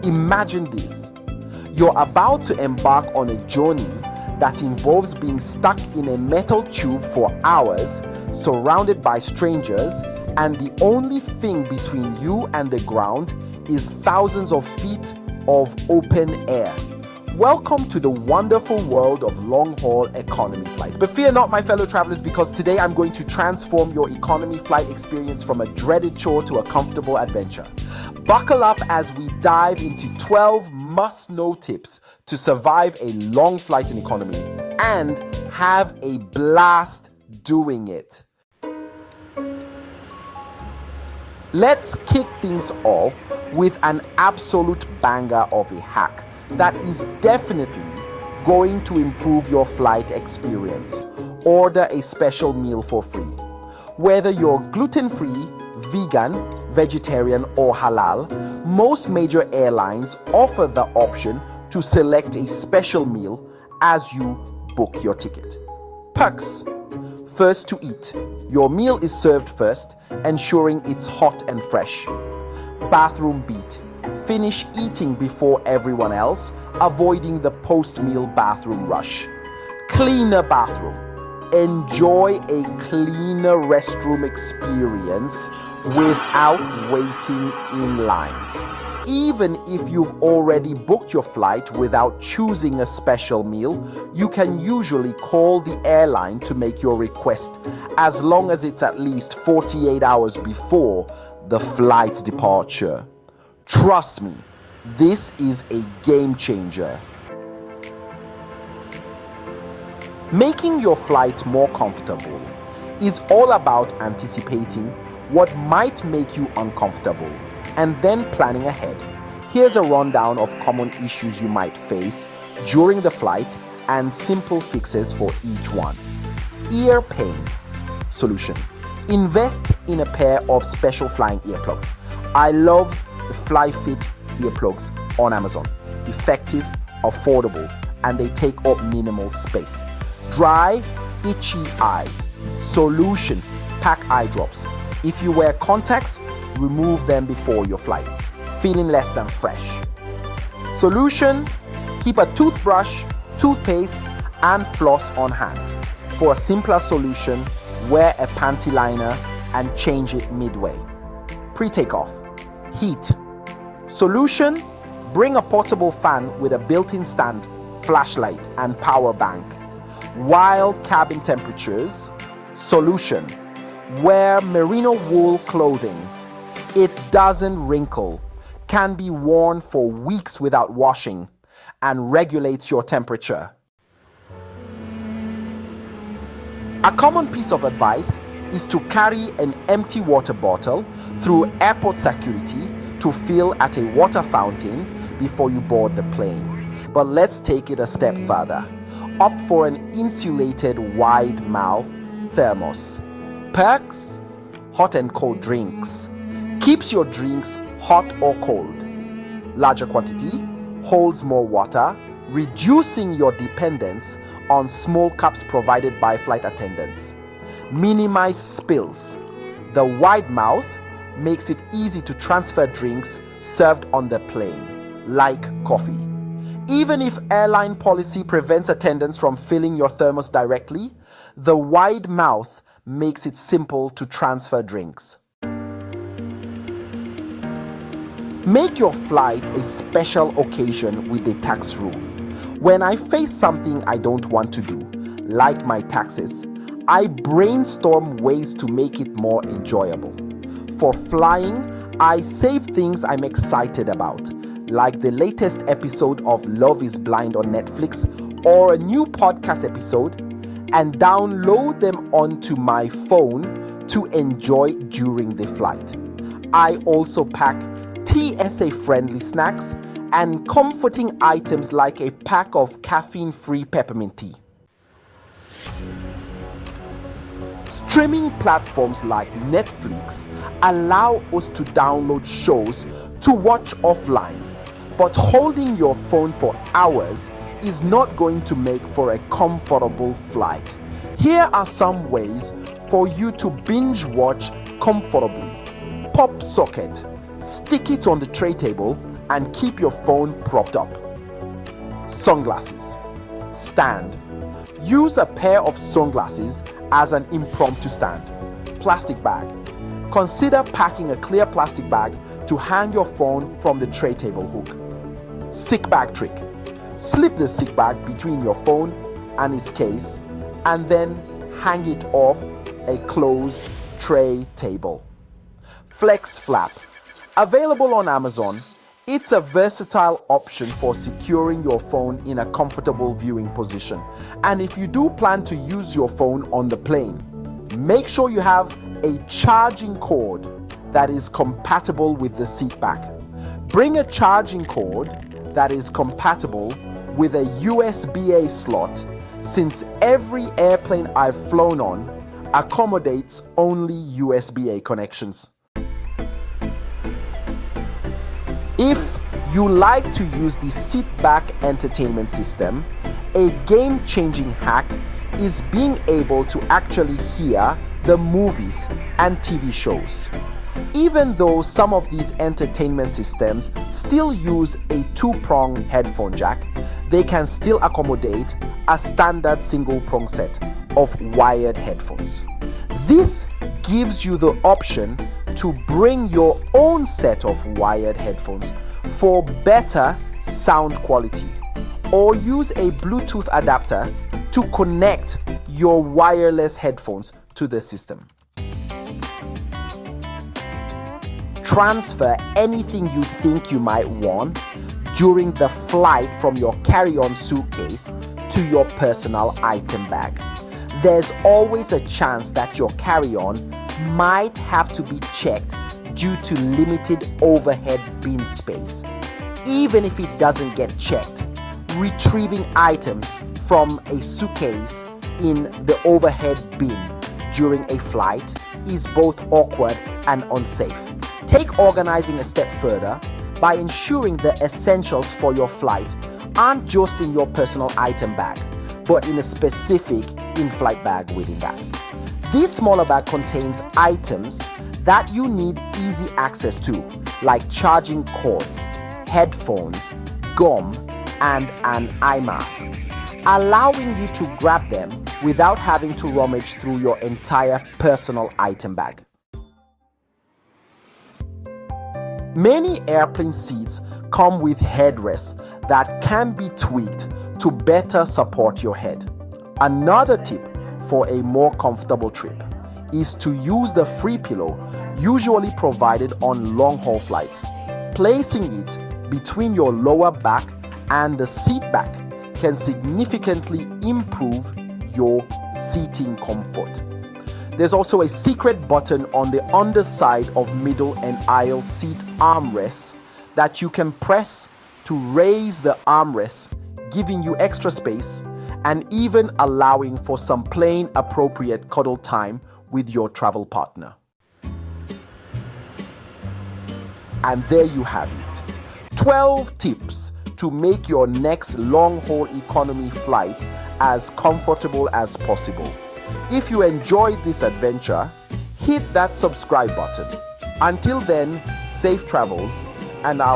Imagine this. You're about to embark on a journey that involves being stuck in a metal tube for hours, surrounded by strangers, and the only thing between you and the ground is thousands of feet of open air. Welcome to the wonderful world of long-haul economy flights. But fear not, my fellow travelers, because today I'm going to transform your economy flight experience from a dreaded chore to a comfortable adventure. Buckle up as we dive into 12 must-know tips to survive a long flight in economy and have a blast doing it. Let's kick things off with an absolute banger of a hack that is definitely going to improve your flight experience. Order a special meal for free. Whether you're gluten-free, vegan, vegetarian, or halal, most major airlines offer the option to select a special meal as you book your ticket. Perks. First to eat. Your meal is served first, ensuring it's hot and fresh. Bathroom beat. Finish eating before everyone else, avoiding the post-meal bathroom rush. Cleaner bathroom. Enjoy a cleaner restroom experience without waiting in line. Even if you've already booked your flight without choosing a special meal, you can usually call the airline to make your request, as long as it's at least 48 hours before the flight's departure. Trust me, this is a game changer. Making your flight more comfortable is all about anticipating what might make you uncomfortable and then planning ahead. Here's a rundown of common issues you might face during the flight and simple fixes for each one. Ear pain. Solution. Invest in a pair of special flying earplugs. I love the FlyFit earplugs on Amazon. Effective, affordable, and they take up minimal space. Dry, itchy eyes. Solution. Pack eye drops. If you wear contacts, remove them before your flight. Feeling less than fresh. Solution. Keep a toothbrush, toothpaste, and floss on hand. For a simpler solution, wear a panty liner and change it midway. Pre-takeoff. Heat. Solution. Bring a portable fan with a built-in stand, flashlight, and power bank. Wild cabin temperatures. Solution. Wear merino wool clothing. It doesn't wrinkle, can be worn for weeks without washing, and regulates your temperature. A common piece of advice is to carry an empty water bottle through airport security to fill at a water fountain before you board the plane. But let's take it a step further. Opt for an insulated wide mouth thermos. Perks. Hot and cold drinks. Keeps your drinks hot or cold. Larger quantity. Holds more water, reducing your dependence on small cups provided by flight attendants. Minimize spills. The wide mouth makes it easy to transfer drinks served on the plane, like coffee. Even if airline policy prevents attendants from filling your thermos directly, the wide mouth makes it simple to transfer drinks. Make your flight a special occasion with a tax rule. When I face something I don't want to do, like my taxes, I brainstorm ways to make it more enjoyable. For flying, I save things I'm excited about, like the latest episode of Love is Blind on Netflix or a new podcast episode, and download them onto my phone to enjoy during the flight. I also pack TSA-friendly snacks and comforting items like a pack of caffeine-free peppermint tea. Streaming platforms like Netflix allow us to download shows to watch offline, but holding your phone for hours is not going to make for a comfortable flight. Here are some ways for you to binge watch comfortably. Pop socket. Stick it on the tray table and keep your phone propped up. Sunglasses. Stand. Use a pair of sunglasses as an impromptu stand. Plastic bag. Consider packing a clear plastic bag to hang your phone from the tray table hook. Sick bag trick. Slip the sick bag between your phone and its case and then hang it off a closed tray table. Flex flap. Available on Amazon, it's a versatile option for securing your phone in a comfortable viewing position. And if you do plan to use your phone on the plane, make sure you have a charging cord that is compatible with the seat back. Bring a charging cord that is compatible with a USB-A slot, since every airplane I've flown on accommodates only USB-A connections. If you like to use the seat back entertainment system, a game-changing hack is being able to actually hear the movies and TV shows. Even though some of these entertainment systems still use a 2-prong headphone jack, they can still accommodate a standard single-prong set of wired headphones. This gives you the option to bring your own set of wired headphones for better sound quality, or use a Bluetooth adapter to connect your wireless headphones to the system. Transfer anything you think you might want during the flight from your carry-on suitcase to your personal item bag. There's always a chance that your carry-on might have to be checked due to limited overhead bin space. Even if it doesn't get checked, retrieving items from a suitcase in the overhead bin during a flight is both awkward and unsafe. Take organizing a step further by ensuring the essentials for your flight aren't just in your personal item bag, but in a specific in-flight bag within that. This smaller bag contains items that you need easy access to, like charging cords, headphones, gum, and an eye mask, allowing you to grab them without having to rummage through your entire personal item bag. Many airplane seats come with headrests that can be tweaked to better support your head. Another tip for a more comfortable trip is to use the free pillow usually provided on long-haul flights. Placing it between your lower back and the seat back can significantly improve your seating comfort. There's also a secret button on the underside of middle and aisle seat armrests that you can press to raise the armrest, giving you extra space and even allowing for some plane appropriate cuddle time with your travel partner. And there you have it. 12 tips to make your next long-haul economy flight as comfortable as possible. If you enjoyed this adventure, hit that subscribe button. Until then, safe travels, and I'll